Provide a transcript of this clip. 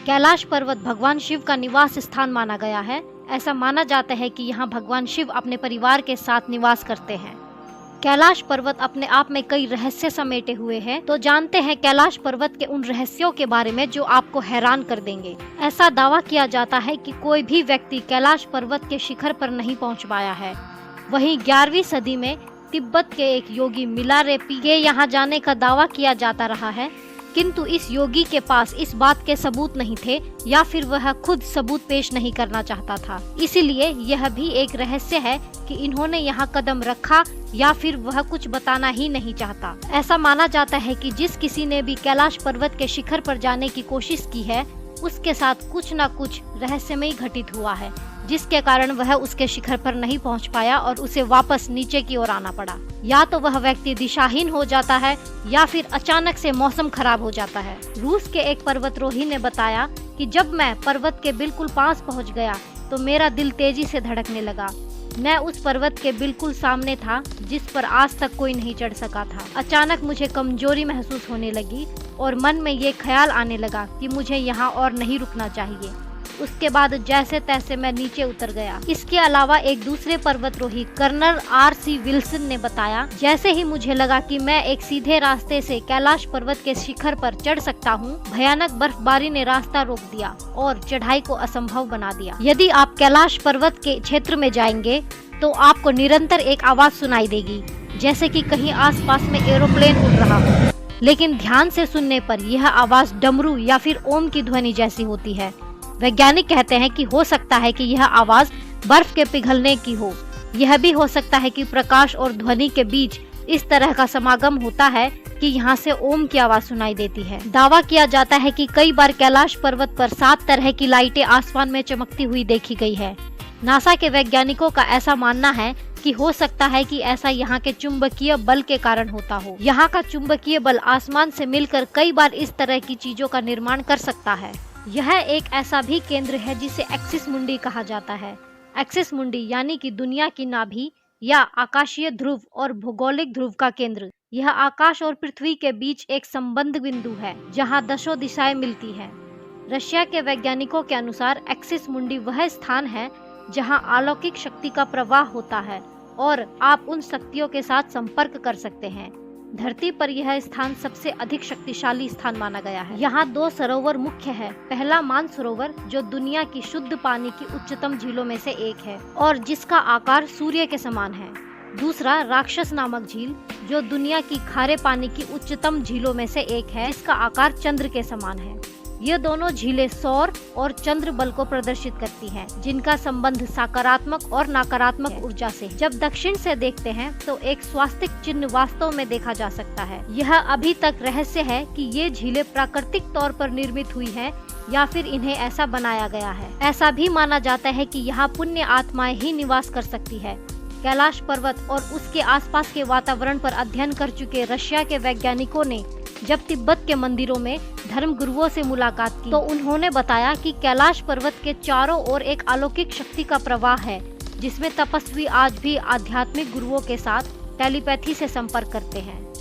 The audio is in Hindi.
कैलाश पर्वत भगवान शिव का निवास स्थान माना गया है। ऐसा माना जाता है कि यहाँ भगवान शिव अपने परिवार के साथ निवास करते हैं। कैलाश पर्वत अपने आप में कई रहस्य समेटे हुए हैं, तो जानते हैं कैलाश पर्वत के उन रहस्यों के बारे में जो आपको हैरान कर देंगे। ऐसा दावा किया जाता है कि कोई भी व्यक्ति कैलाश पर्वत के शिखर पर नहीं पहुंच पाया है। वहीं 11वीं सदी में तिब्बत के एक योगी मिलारेपी के यहाँ जाने का दावा किया जाता रहा है, किंतु इस योगी के पास इस बात के सबूत नहीं थे या फिर वह खुद सबूत पेश नहीं करना चाहता था। इसीलिए यह भी एक रहस्य है कि इन्होंने यहाँ कदम रखा या फिर वह कुछ बताना ही नहीं चाहता। ऐसा माना जाता है कि जिस किसी ने भी कैलाश पर्वत के शिखर पर जाने की कोशिश की है, उसके साथ कुछ न कुछ रहस्यमय घटित हुआ है, जिसके कारण वह उसके शिखर पर नहीं पहुंच पाया और उसे वापस नीचे की ओर आना पड़ा। या तो वह व्यक्ति दिशाहीन हो जाता है या फिर अचानक से मौसम खराब हो जाता है। रूस के एक पर्वतारोही ने बताया कि जब मैं पर्वत के बिल्कुल पास पहुंच गया तो मेरा दिल तेजी से धड़कने लगा। मैं उस पर्वत के बिल्कुल सामने था जिस पर आज तक कोई नहीं चढ़ सका था। अचानक मुझे कमजोरी महसूस होने लगी और मन में ये ख्याल आने लगा कि मुझे यहाँ और नहीं रुकना चाहिए। उसके बाद जैसे तैसे मैं नीचे उतर गया। इसके अलावा एक दूसरे पर्वतारोही कर्नल R.C. विल्सन ने बताया, जैसे ही मुझे लगा कि मैं एक सीधे रास्ते से कैलाश पर्वत के शिखर पर चढ़ सकता हूँ, भयानक बर्फबारी ने रास्ता रोक दिया और चढ़ाई को असंभव बना दिया। यदि आप कैलाश पर्वत के क्षेत्र में जाएंगे तो आपको निरंतर एक आवाज सुनाई देगी, जैसे कि कहीं आसपास में एरोप्लेन उड़ रहा हो। लेकिन ध्यान से सुनने पर यह आवाज डमरू या फिर ओम की ध्वनि जैसी होती है। वैज्ञानिक कहते हैं कि हो सकता है कि यह आवाज बर्फ के पिघलने की हो। यह भी हो सकता है कि प्रकाश और ध्वनि के बीच इस तरह का समागम होता है कि यहाँ से ओम की आवाज सुनाई देती है। दावा किया जाता है कि कई बार कैलाश पर्वत पर 7 तरह की लाइटें आसमान में चमकती हुई देखी गई है। नासा के वैज्ञानिकों का ऐसा मानना है कि हो सकता है कि ऐसा यहाँ के चुंबकीय बल के कारण होता हो। यहाँ का चुंबकीय बल आसमान से मिलकर कई बार इस तरह की चीजों का निर्माण कर सकता है। यह एक ऐसा भी केंद्र है जिसे एक्सिस मुंडी कहा जाता है। एक्सिस मुंडी यानी कि दुनिया की नाभि या आकाशीय ध्रुव और भौगोलिक ध्रुव का केंद्र। यह आकाश और पृथ्वी के बीच एक संबंध बिंदु है जहां दशों दिशाएं मिलती हैं। रशिया के वैज्ञानिकों के अनुसार एक्सिस मुंडी वह स्थान है जहां अलौकिक शक्ति का प्रवाह होता है और आप उन शक्तियों के साथ संपर्क कर सकते हैं। धरती पर यह स्थान सबसे अधिक शक्तिशाली स्थान माना गया है। यहाँ 2 सरोवर मुख्य है। पहला मानसरोवर जो दुनिया की शुद्ध पानी की उच्चतम झीलों में से एक है और जिसका आकार सूर्य के समान है। दूसरा राक्षस नामक झील जो दुनिया की खारे पानी की उच्चतम झीलों में से एक है, जिसका आकार चंद्र के समान है। ये दोनों झीलें सौर और चंद्र बल को प्रदर्शित करती हैं, जिनका संबंध सकारात्मक और नकारात्मक ऊर्जा से। जब दक्षिण से देखते हैं तो एक स्वास्तिक चिन्ह वास्तव में देखा जा सकता है। यह अभी तक रहस्य है कि ये झीलें प्राकृतिक तौर पर निर्मित हुई हैं या फिर इन्हें ऐसा बनाया गया है। ऐसा भी माना जाता है कि यहाँ पुण्य आत्माएं ही निवास कर सकती है। कैलाश पर्वत और उसके आसपास के वातावरण पर अध्ययन कर चुके रशिया के वैज्ञानिकों ने जब तिब्बत के मंदिरों में धर्म गुरुओं से मुलाकात की तो उन्होंने बताया कि कैलाश पर्वत के चारों ओर एक अलौकिक शक्ति का प्रवाह है, जिसमें तपस्वी आज भी आध्यात्मिक गुरुओं के साथ टेलीपैथी से संपर्क करते हैं।